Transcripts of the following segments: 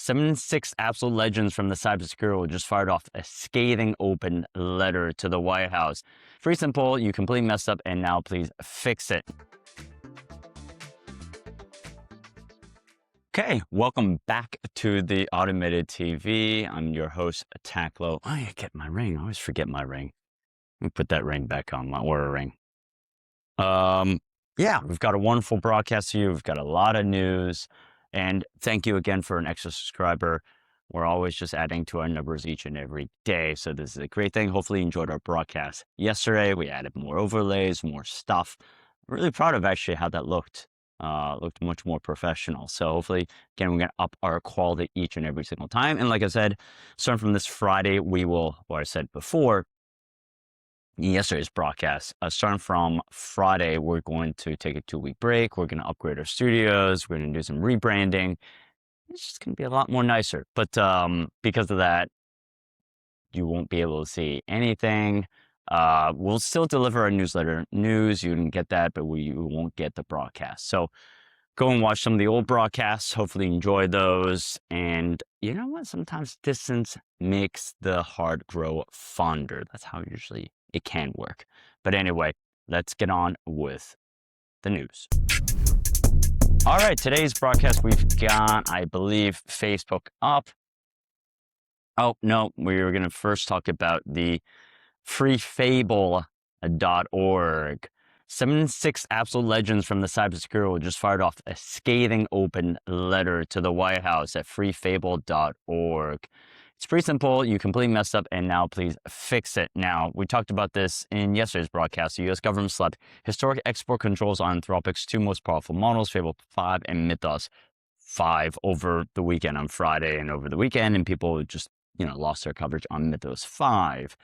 76 absolute legends from the cybersecurity world just fired off a scathing open letter to the White House. Pretty simple, you completely messed up and now please fix it. Okay, welcome back to the Automated TV. I'm your host, Taklo. Oh, I get my ring. I always forget my ring. Let me put that ring back on, my Aura ring. Yeah, we've got a wonderful broadcast for you. We've got a lot of news. And thank you again for an extra subscriber. We're always just adding to our numbers each and every day. So this is a great thing. Hopefully you enjoyed our broadcast yesterday. We added more overlays, more stuff. I'm really proud of actually how that looked. Looked much more professional. So hopefully, again, we're going to up our quality each and every single time. And like I said, starting from this Friday, we will, what I said before, in yesterday's broadcast, starting from Friday, we're going to take a 2-week break. We're going to upgrade our studios. We're going to do some rebranding. It's just going to be a lot more nicer. But because of that, you won't be able to see anything. We'll still deliver a newsletter news. You can get that, but you won't get the broadcast. So go and watch some of the old broadcasts. Hopefully you enjoy those. And you know what? Sometimes distance makes the heart grow fonder. That's how usually it can work. But anyway, let's get on with the news. All right, today's broadcast, we've got, I believe, Facebook up. Oh, no, we were going to first talk about the freefable.org. 76 absolute legends from the cybersecurity world just fired off a scathing open letter to the White House at freefable.org. It's pretty simple. You completely messed up and now please fix it. Now, we talked about this in yesterday's broadcast. The U.S. government slapped historic export controls on Anthropic's two most powerful models, Fable 5 and Mythos 5, over the weekend on Friday and over the weekend, and people just, lost their coverage on Mythos 5.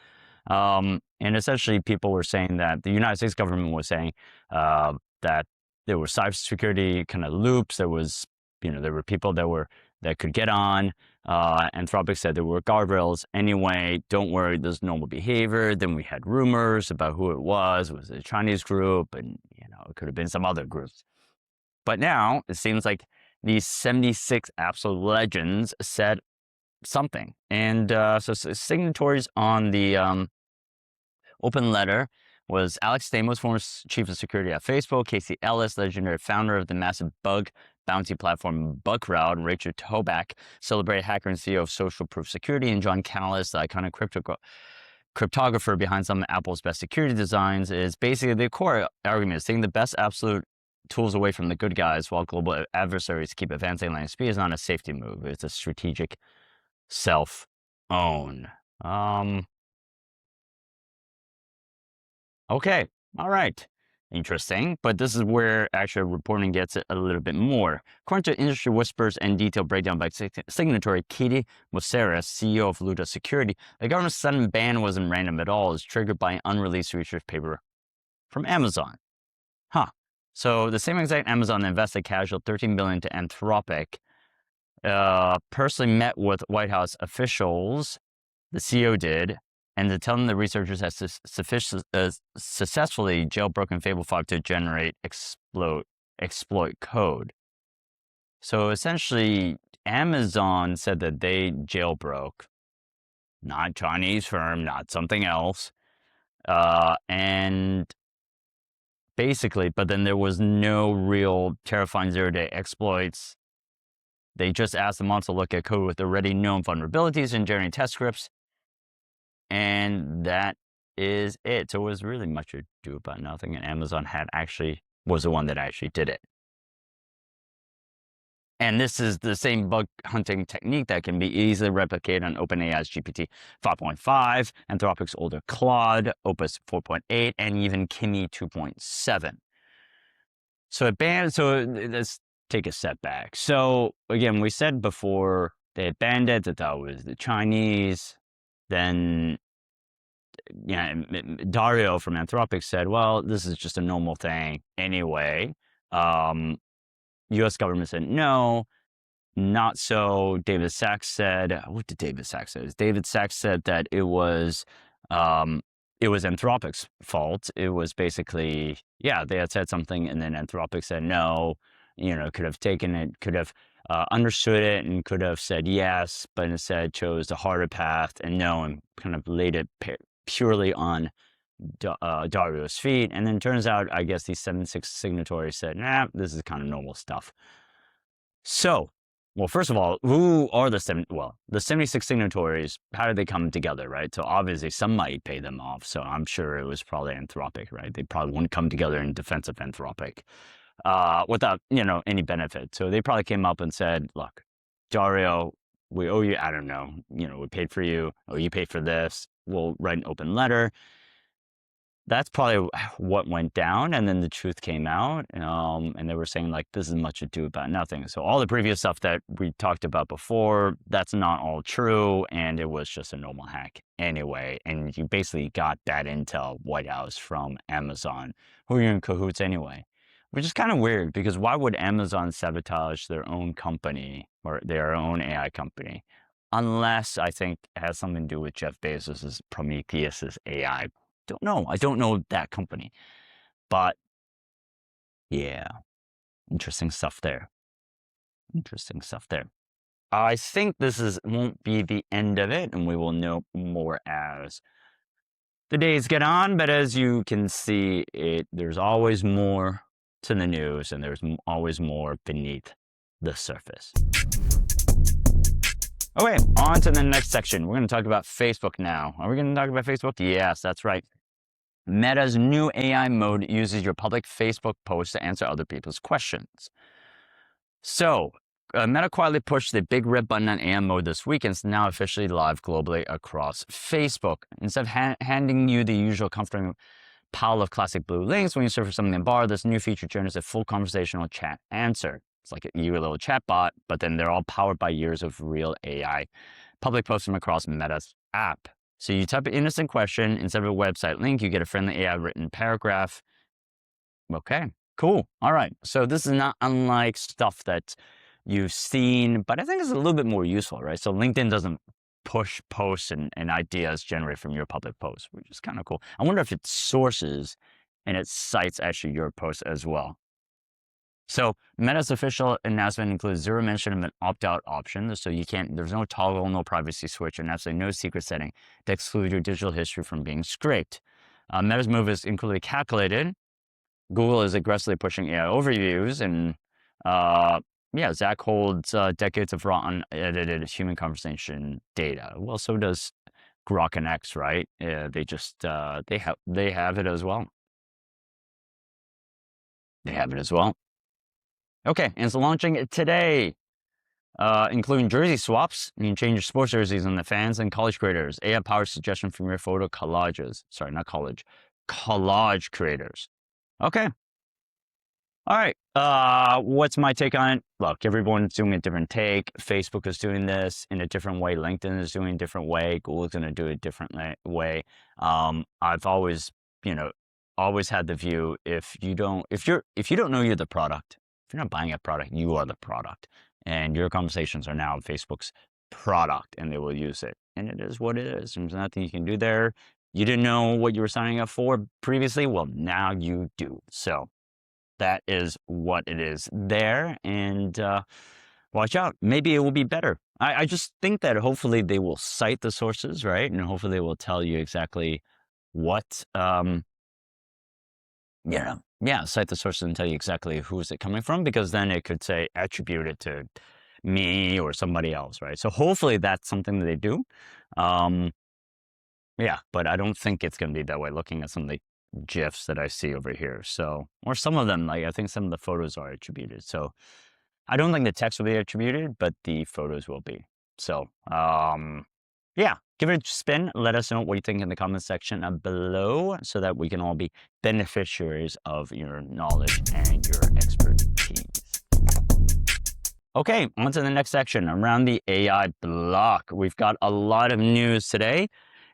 And essentially people were saying that the United States government was saying that there were cybersecurity kind of loops. There was, there were people that could get on. Anthropic said there were guardrails. Anyway, don't worry, there's normal behavior. Then we had rumors about who it was. It was a Chinese group, and it could have been some other groups. But now it seems like these 76 absolute legends said something. And so signatories on the open letter was Alex Stamos, former chief of security at Facebook, Casey Ellis, legendary founder of the massive bug bounty platform Bugcrowd, and Rachel Toback, celebrated hacker and CEO of Social Proof Security, and John Callis, the iconic cryptographer behind some of Apple's best security designs. Is basically the core argument is taking the best absolute tools away from the good guys while global adversaries keep advancing lightning speed is not a safety move. It's a strategic self-own. Okay, all right. Interesting, but this is where actual reporting gets a little bit more. According to industry whispers and detailed breakdown by signatory Katie Moseras, CEO of Luda Security, the government's sudden ban wasn't random at all. It was triggered by an unreleased research paper from Amazon. So the same exact Amazon invested casual $13 billion to Anthropic, personally met with White House officials, the CEO did, and to tell them the researchers have successfully jailbroken Fable 5 to generate exploit code. So essentially, Amazon said that they jailbroke, not Chinese firm, not something else, and basically, but then there was no real terrifying zero-day exploits. They just asked the model to look at code with already known vulnerabilities and generate test scripts. And that is it. So it was really much ado about nothing. And Amazon was the one that actually did it. And this is the same bug hunting technique that can be easily replicated on OpenAI's GPT 5.5, Anthropic's older Claude, Opus 4.8, and even Kimi 2.7. So let's take a step back. So again, we said before they had banned it, that was the Chinese. Then Dario from Anthropic said, well, this is just a normal thing anyway. U.S. government said, no, not so. David Sachs said, what did David Sachs say? David Sachs said that it was Anthropic's fault. It was basically, they had said something, and then Anthropic said, no, could have taken it, could have understood it and could have said yes, but instead chose the harder path and no, and kind of laid it purely on Dario's feet. And then turns out, I guess these 76 signatories said, nah, this is kind of normal stuff. So, well, first of all, who are the 76 signatories? How did they come together, right? So obviously somebody paid them off. So I'm sure it was probably Anthropic, right? They probably wouldn't come together in defense of Anthropic without, any benefit. So they probably came up and said, look, Dario, we owe you, I don't know, we paid for you, or you paid for this. We'll write an open letter. That's probably what went down, and then the truth came out, and they were saying, like, this is much ado about nothing. So all the previous stuff that we talked about before, that's not all true, and it was just a normal hack anyway. And you basically got that intel, White House, from Amazon, who are in cahoots anyway, which is kind of weird, because why would Amazon sabotage their own company or their own AI company? Unless, I think, it has something to do with Jeff Bezos's Prometheus's AI. Don't know. I don't know that company, but yeah, interesting stuff there. Interesting stuff there. I think this won't be the end of it, and we will know more as the days get on. But as you can see, there's always more to the news, and there's always more beneath the surface. Okay, on to the next section. We're going to talk about Facebook now. Are we going to talk about Facebook? Yes, that's right. Meta's new AI mode uses your public Facebook posts to answer other people's questions. So, Meta quietly pushed the big red button on AI mode this week, and it's now officially live globally across Facebook. Instead of handing you the usual comforting pile of classic blue links when you search for something in bar, this new feature generates a full conversational chat answer. It's like your little chat bot, but then they're all powered by years of real AI. Public posts from across Meta's app. So you type an innocent question instead of a website link, you get a friendly AI written paragraph. Okay, cool. All right. So this is not unlike stuff that you've seen, but I think it's a little bit more useful, right? So LinkedIn doesn't push posts and ideas generated from your public posts, which is kind of cool. I wonder if it sources and it cites actually your post as well. So Meta's official announcement includes zero mention of an opt-out option. So there's no toggle, no privacy switch, and absolutely no secret setting to exclude your digital history from being scraped. Meta's move is incredibly calculated. Google is aggressively pushing AI overviews, and Zach holds decades of raw, unedited human conversation data. Well, so does Grok and X, right? They just they have it as well. They have it as well. Okay, and it's launching today, including jersey swaps. You can change your sports jerseys on the fans and college creators. AI-powered suggestion from your photo collages. Sorry, not college. Collage creators. Okay. All right. What's my take on it? Look, everyone's doing a different take. Facebook is doing this in a different way. LinkedIn is doing a different way. Google's going to do it a different way. I've always, always had the view, if you don't know you're the product, if you're not buying a product, you are the product. And your conversations are now Facebook's product, and they will use it. And it is what it is. There's nothing you can do there. You didn't know what you were signing up for previously. Well, now you do. So that is what it is there. And watch out. Maybe it will be better. I just think that hopefully they will cite the sources, right? And hopefully they will tell you exactly what, cite the sources and tell you exactly who is it coming from, because then it could say attribute it to me or somebody else, right? So hopefully that's something that they do. But I don't think it's going to be that way, looking at some of the GIFs that I see over here. So, or some of them, like I think some of the photos are attributed. So I don't think the text will be attributed, but the photos will be. So, give it a spin. Let us know what you think in the comment section below, so that we can all be beneficiaries of your knowledge and your expertise. Okay, on to the next section, around the AI block. We've got a lot of news today.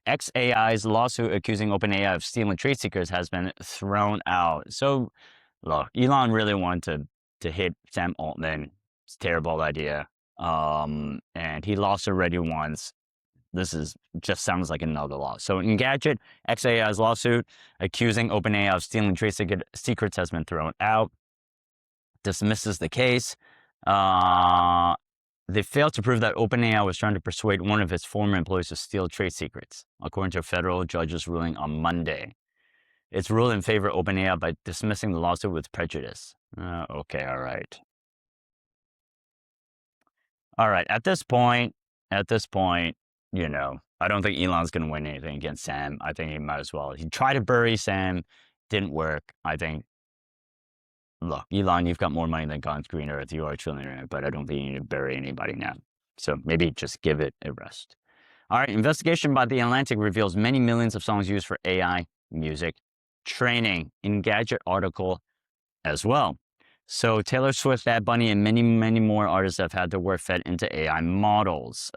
xAI's lawsuit accusing OpenAI of stealing trade secrets has been thrown out. So, look, Elon really wanted to hit Sam Altman. It's a terrible idea. And he lost already once. This just sounds like another loss. So Engadget, xAI's lawsuit accusing OpenAI of stealing trade secrets has been thrown out. Dismisses the case. They failed to prove that OpenAI was trying to persuade one of its former employees to steal trade secrets, according to a federal judge's ruling on Monday. It's ruled in favor of OpenAI by dismissing the lawsuit with prejudice. Okay, all right. All right, at this point, you know, I don't think Elon's going to win anything against Sam. I think he might as well. He tried to bury Sam, didn't work. I think, look, Elon, you've got more money than God's green earth. You are a trillionaire, but I don't think you need to bury anybody now. So maybe just give it a rest. All right, investigation by The Atlantic reveals many millions of songs used for AI music training. Engadget article as well. So Taylor Swift, Bad Bunny, and many, many more artists have had their work fed into AI models.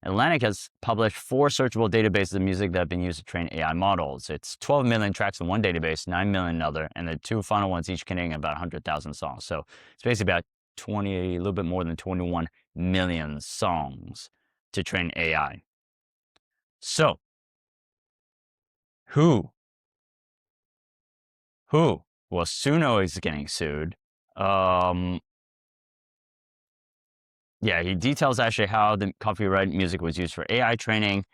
Atlantic has published 4 searchable databases of music that have been used to train AI models. It's 12 million tracks in one database, 9 million in another, and the 2 final ones each containing about 100,000 songs. So it's basically about a little bit more than 21 million songs to train AI. So, who? Well, Suno is getting sued. Yeah, he details actually how the copyright music was used for AI training,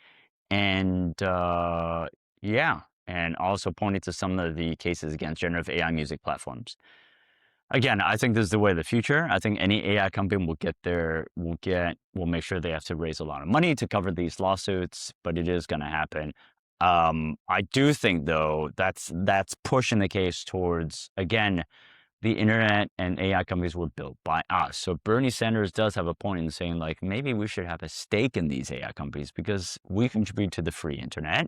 and yeah, and also pointed to some of the cases against generative AI music platforms. Again, I think this is the way of the future. I think any AI company will make sure they have to raise a lot of money to cover these lawsuits, but it is going to happen. I do think though that's pushing the case towards, again, the internet and AI companies were built by us. So Bernie Sanders does have a point in saying, like, maybe we should have a stake in these AI companies because we contribute to the free internet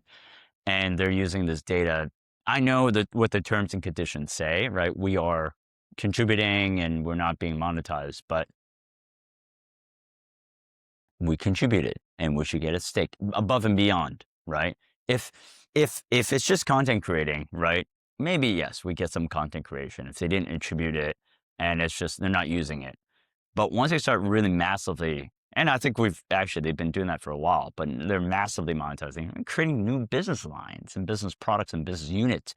and they're using this data. I know that what the terms and conditions say, right? We are contributing and we're not being monetized, but we contributed and we should get a stake above and beyond, right? If it's just content creating, right? Maybe yes, we get some content creation if they didn't attribute it and it's just they're not using it. But once they start really massively, and I think they've been doing that for a while, but they're massively monetizing and creating new business lines and business products and business units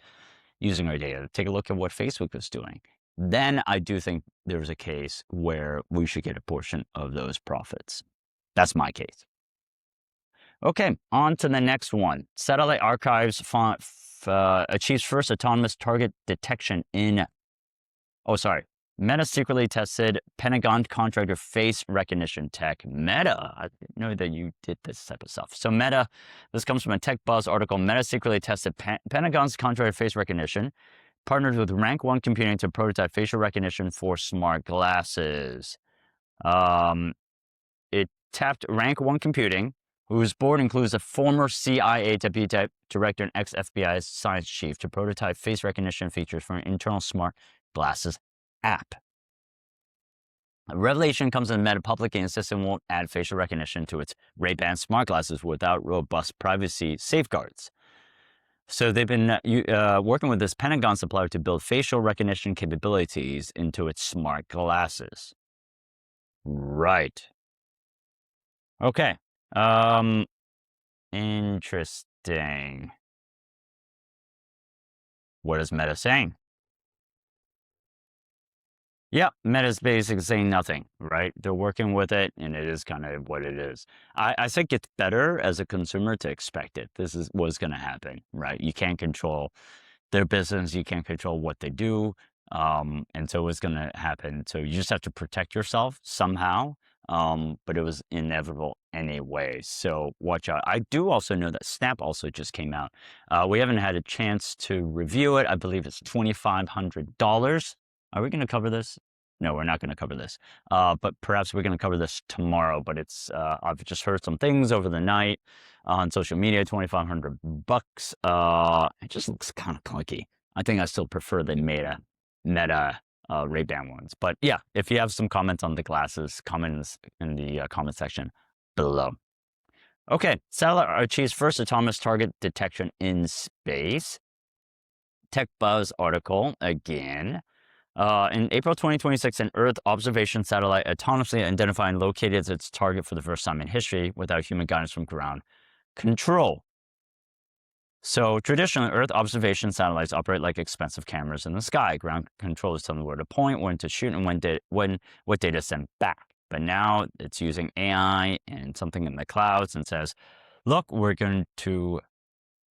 using our data. Take a look at what Facebook is doing. Then I do think there's a case where we should get a portion of those profits. That's my case. Okay, on to the next one. Satellite Archives achieves first autonomous target detection in... Meta secretly tested Pentagon contractor face recognition tech. Meta, I didn't know that you did this type of stuff. So Meta, this comes from a Tech Buzz article. Meta secretly tested Pentagon's contractor face recognition, partnered with Rank 1 Computing to prototype facial recognition for smart glasses. It tapped Rank 1 Computing, whose board includes a former CIA deputy director and ex-FBI science chief, to prototype face recognition features for an internal smart glasses app. A revelation comes in Meta publicly insisting it won't add facial recognition to its Ray-Ban smart glasses without robust privacy safeguards. So they've been working with this Pentagon supplier to build facial recognition capabilities into its smart glasses. Right. Okay. Interesting. What is Meta saying? Yeah, Meta's basically saying nothing, right? They're working with it, and it is kind of what it is. I think it's better as a consumer to expect it. This is what's going to happen, right? You can't control their business. You can't control what they do. And so it's going to happen. So you just have to protect yourself somehow. But it was inevitable anyway. So watch out. I do also know that Snap also just came out. We haven't had a chance to review it. I believe it's $2,500. Are we going to cover this? No, we're not going to cover this. But perhaps we're going to cover this tomorrow. But it's I've just heard some things over the night on social media. $2,500. It just looks kind of clunky. I think I still prefer the Meta Ray-Ban ones. But yeah, if you have some comments on the glasses, comment in the comment section below. Okay, satellite achieves first autonomous target detection in space. Tech Buzz article again. In April 2026, an Earth observation satellite autonomously identified and located its target for the first time in history without human guidance from ground control. So traditionally, Earth observation satellites operate like expensive cameras in the sky. Ground controllers tell them where to point, when to shoot, and what data to send back. But now it's using AI and something in the clouds and says, look, we're going to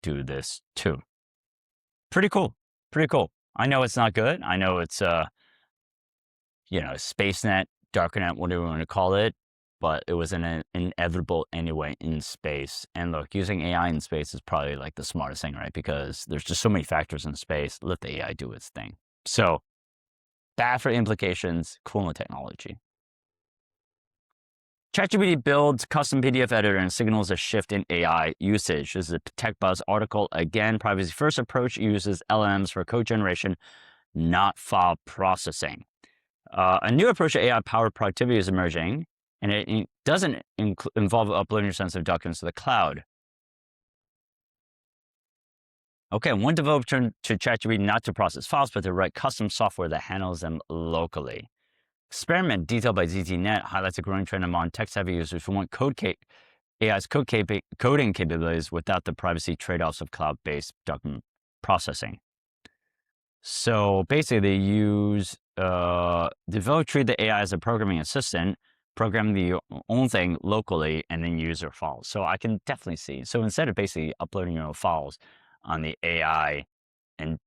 do this too. Pretty cool. Pretty cool. I know it's not good. I know it's SpaceNet, DarkNet, whatever you want to call it, but it was an inevitable anyway in space. And look, using AI in space is probably like the smartest thing, right? Because there's just so many factors in space. Let the AI do its thing. So bad for implications, cool in the technology. ChatGPT builds custom PDF editor and signals a shift in AI usage. This is a TechBuzz article. Again, privacy first approach uses LLMs for code generation, not file processing. A new approach to AI-powered productivity is emerging, and it doesn't involve uploading your sensitive documents to the cloud. Okay, one developer turned to ChatGPT not to process files, but to write custom software that handles them locally. Experiment detailed by ZTNet highlights a growing trend among tech-savvy users who want AI's coding capabilities without the privacy trade-offs of cloud-based document processing. So basically, they use develop treat the AI as a programming assistant, program the own thing locally, and then use their files. So I can definitely see. So instead of basically uploading your own files on the AI and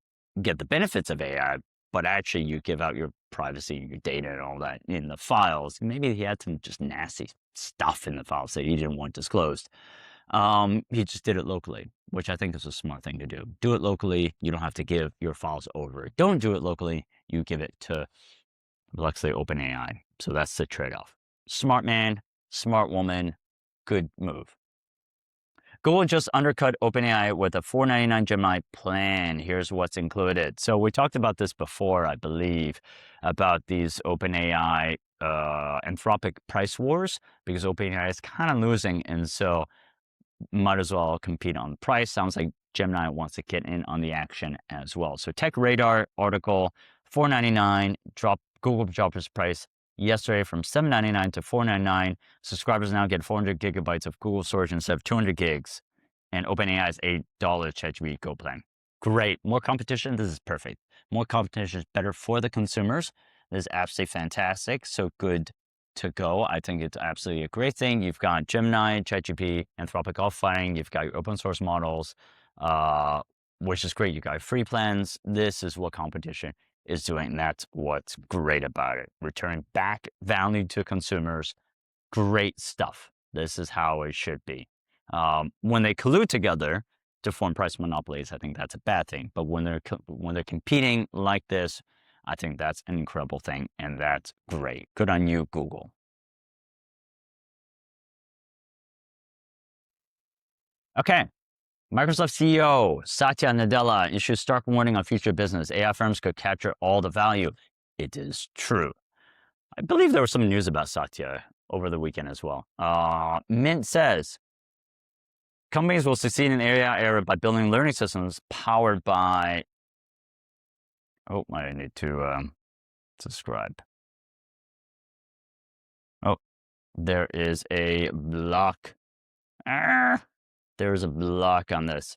get the benefits of AI, but actually you give out your privacy, your data, and all that in the files. Maybe he had some just nasty stuff in the files that he didn't want disclosed. He just did it locally, which I think is a smart thing to do. Do it locally. You don't have to give your files over. Don't do it locally. You give it to, let's say, OpenAI. So that's the trade-off. Smart man, smart woman, good move. Google just undercut OpenAI with a $4.99 Gemini plan. Here's what's included. So we talked about this before, I believe, about these OpenAI Anthropic price wars, because OpenAI is kind of losing. And so might as well compete on price. Sounds like Gemini wants to get in on the action as well. So Tech Radar article, $4.99, Google dropped its price yesterday from $7.99 to $4.99. Subscribers now get 400 gigabytes of Google storage instead of 200 gigs. And OpenAI's $8 ChatGPT Go plan. Great. More competition. This is perfect. More competition is better for the consumers. This is absolutely fantastic. So good to go. I think it's absolutely a great thing. You've got Gemini, ChatGPT, Anthropic all fighting. You've got your open source models, which is great. You got free plans. This is what competition is doing. And that's what's great about it. Return back value to consumers. Great stuff. This is how it should be. When they collude together to form price monopolies, I think that's a bad thing. But when they're competing like this, I think that's an incredible thing, and that's great. Good on you, Google. Okay. Microsoft CEO Satya Nadella issues stark warning on future business. AI firms could capture all the value. It is true. I believe there was some news about Satya over the weekend as well. Mint says companies will succeed in AI era by building learning systems powered by. Oh, I need to subscribe. Oh, there is a block. There is a block on this.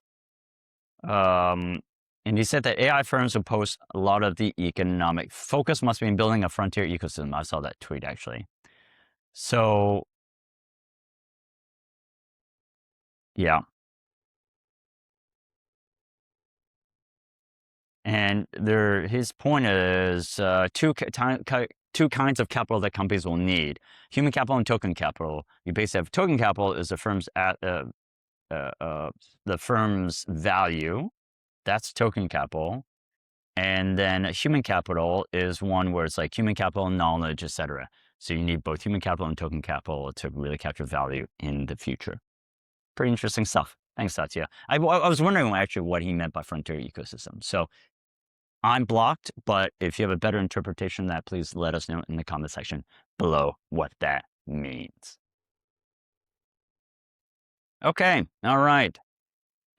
And he said that AI firms will post a lot of the economic focus must be in building a frontier ecosystem. I saw that tweet actually. So, yeah. And his point is two kinds of capital that companies will need: human capital and token capital. You basically have token capital is the firm's value. That's token capital. And then human capital is one where it's like human capital, knowledge, etc. So you need both human capital and token capital to really capture value in the future. Pretty interesting stuff. Thanks, Satya. I was wondering actually what he meant by frontier ecosystem. So I'm blocked, but if you have a better interpretation of that, please let us know in the comment section below what that means. Okay, all right.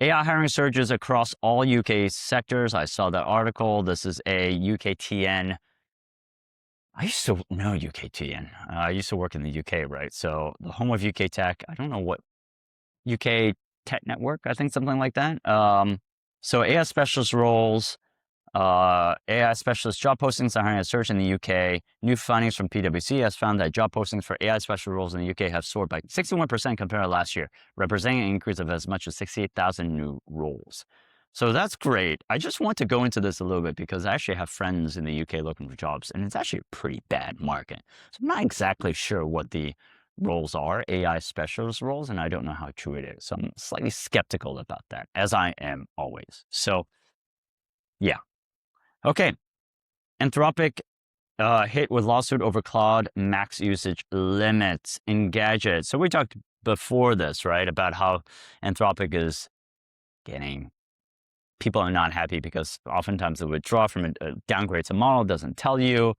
AI hiring surges across all UK sectors. I saw that article. This is a UKTN. I used to know UKTN. I used to work in the UK, right? So the home of UK tech. I don't know what UK Tech Network, I think, something like that. So AI specialist roles, AI specialist job postings are hiring a surge in the UK. New findings from PwC has found that job postings for AI specialist roles in the UK have soared by 61% compared to last year, representing an increase of as much as 68,000 new roles. So that's great. I just want to go into this a little bit because I actually have friends in the UK looking for jobs, and it's actually a pretty bad market. So I'm not exactly sure what the roles are, AI specialist roles, and I don't know how true it is. So I'm slightly skeptical about that, as I am always. So yeah. Okay. Anthropic hit with lawsuit over Claude max usage limits. Engadget. So we talked before this, right, about how Anthropic is getting, people are not happy because oftentimes the withdraw from a downgrades a model doesn't tell you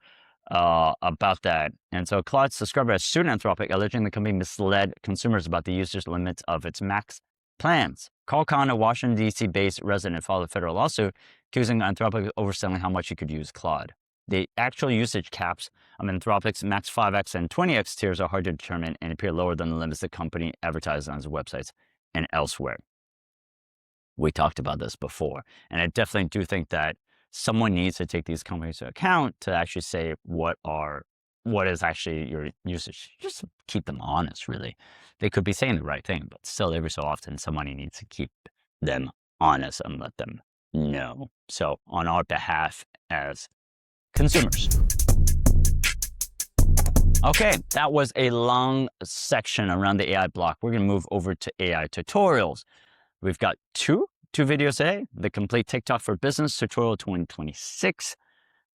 about that. And so Claude subscriber has sued Anthropic, alleging the company misled consumers about the usage limits of its max plans. Carl Khan, a Washington, D.C.-based resident, filed a federal lawsuit accusing Anthropic of overselling how much you could use Claude. The actual usage caps of Anthropic's Max 5X and 20X tiers are hard to determine and appear lower than the limits the company advertises on its websites and elsewhere. We talked about this before, and I definitely do think that someone needs to take these companies into account to actually say what is actually your usage. Just keep them honest, really. They could be saying the right thing, but still every so often somebody needs to keep them honest and let them know. So on our behalf as consumers. Okay, that was a long section around the AI block. We're gonna move over to AI tutorials. We've got two videos today, the complete TikTok for Business tutorial 2026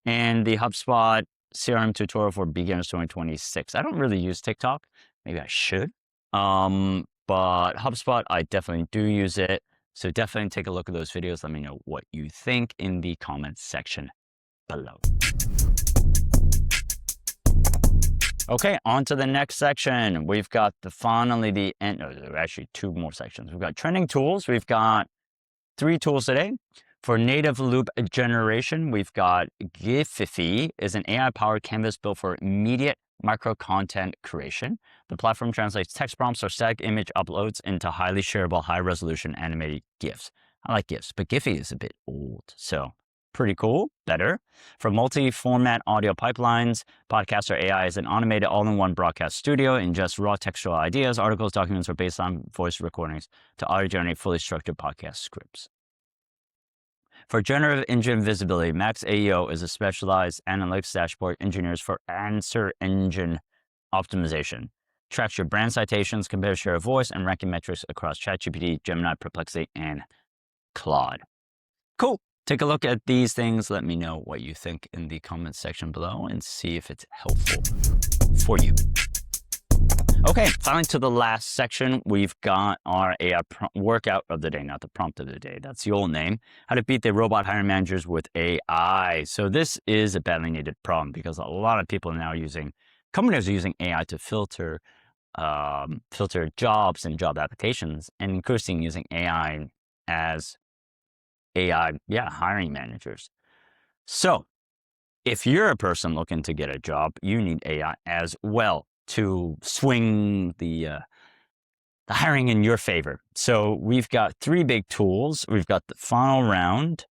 and the HubSpot CRM tutorial for beginners 2026. I don't really use TikTok. Maybe I should. But HubSpot, I definitely do use it. So definitely take a look at those videos. Let me know what you think in the comments section below. Okay, on to the next section. We've got finally the end. No, there are actually two more sections. We've got trending tools. We've got 3 tools today. For native loop generation, we've got Giphy is an AI-powered canvas built for immediate micro content creation. The platform translates text prompts or static image uploads into highly shareable, high-resolution animated GIFs. I like GIFs, but Giphy is a bit old, so pretty cool, better. For multi-format audio pipelines, Podcaster AI is an automated all-in-one broadcast studio, ingests raw textual ideas, articles, documents, or baseline voice recordings to auto-generate fully structured podcast scripts. For generative engine visibility, Max AEO is a specialized analytics dashboard engineers for answer engine optimization. Tracks your brand citations, compares share of voice, and ranking metrics across ChatGPT, Gemini, Perplexity, and Claude. Cool. Take a look at these things. Let me know what you think in the comments section below and see if it's helpful for you. Okay, finally to the last section, we've got our AI workout of the day, not the prompt of the day. That's the old name. How to beat the robot hiring managers with AI. So this is a badly needed problem because a lot of people are now companies are using AI to filter jobs and job applications, and increasingly using AI as hiring managers. So if you're a person looking to get a job, you need AI as well to swing the hiring in your favor. So we've got 3 big tools. We've got the final round.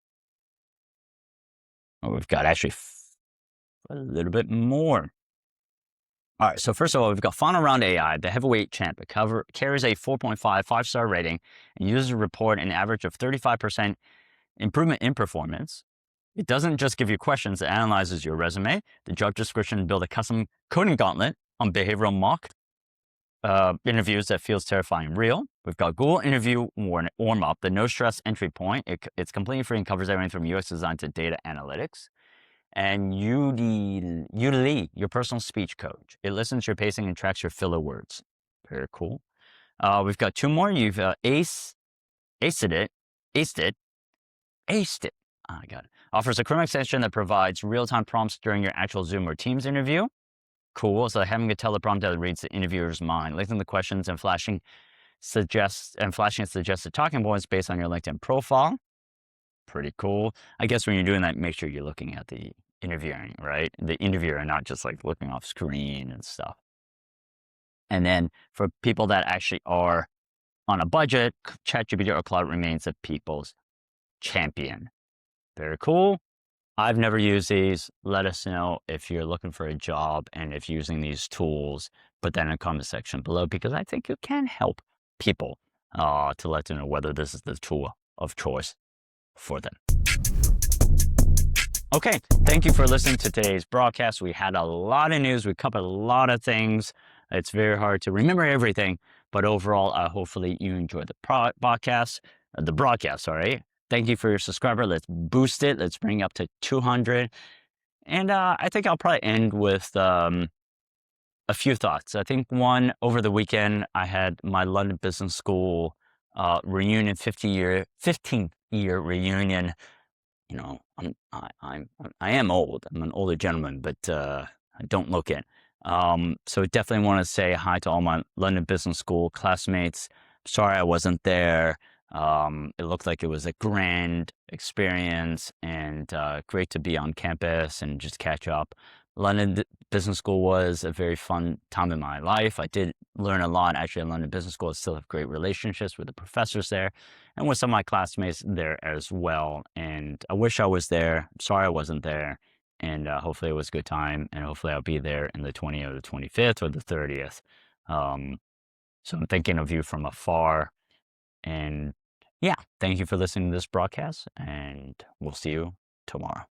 We've got actually a little bit more. All right, so first of all, we've got Final Round AI, the heavyweight champ. It carries a 4.5 5-star rating and users report an average of 35% improvement in performance. It doesn't just give you questions, it analyzes your resume, the job description, build a custom coding gauntlet on behavioral mock interviews that feels terrifying real. We've got Google Interview Warm-Up, the no-stress entry point. It's completely free and covers everything from UX design to data analytics. And Udly, your personal speech coach. It listens to your pacing and tracks your filler words. Very cool. We've got 2 more. You've aced it. Oh, I got it. Offers a Chrome extension that provides real-time prompts during your actual Zoom or Teams interview. Cool. So having a teleprompter that reads the interviewer's mind, listening to the questions and flashing suggested talking points based on your LinkedIn profile. Pretty cool. I guess when you're doing that, make sure you're looking at the interviewing, right? The interviewer, not just like looking off screen and stuff. And then for people that actually are on a budget, ChatGPT or Cloud remains the people's champion. Very cool. I've never used these. Let us know if you're looking for a job and if using these tools. Put that in the comment section below, because I think it can help people to let them know whether this is the tool of choice for them. Okay, thank you for listening to today's broadcast. We had a lot of news. We covered a lot of things. It's very hard to remember everything, but overall, hopefully you enjoyed the broadcast, sorry. Thank you for your subscriber. Let's boost it. Let's bring it up to 200. And I think I'll probably end with a few thoughts. I think one, over the weekend, I had my London Business School reunion, 15-year reunion. You know, I am old. I'm an older gentleman, but I don't look it. So definitely want to say hi to all my London Business School classmates. Sorry I wasn't there. It looked like it was a grand experience and great to be on campus and just catch up. London Business School was a very fun time in my life. I did learn a lot actually at London Business School. I still have great relationships with the professors there and with some of my classmates there as well. And I wish I was there. Sorry I wasn't there. And hopefully it was a good time. And hopefully I'll be there in the 20th or the 25th or the 30th. So I'm thinking of you from afar. And yeah, thank you for listening to this broadcast, and we'll see you tomorrow.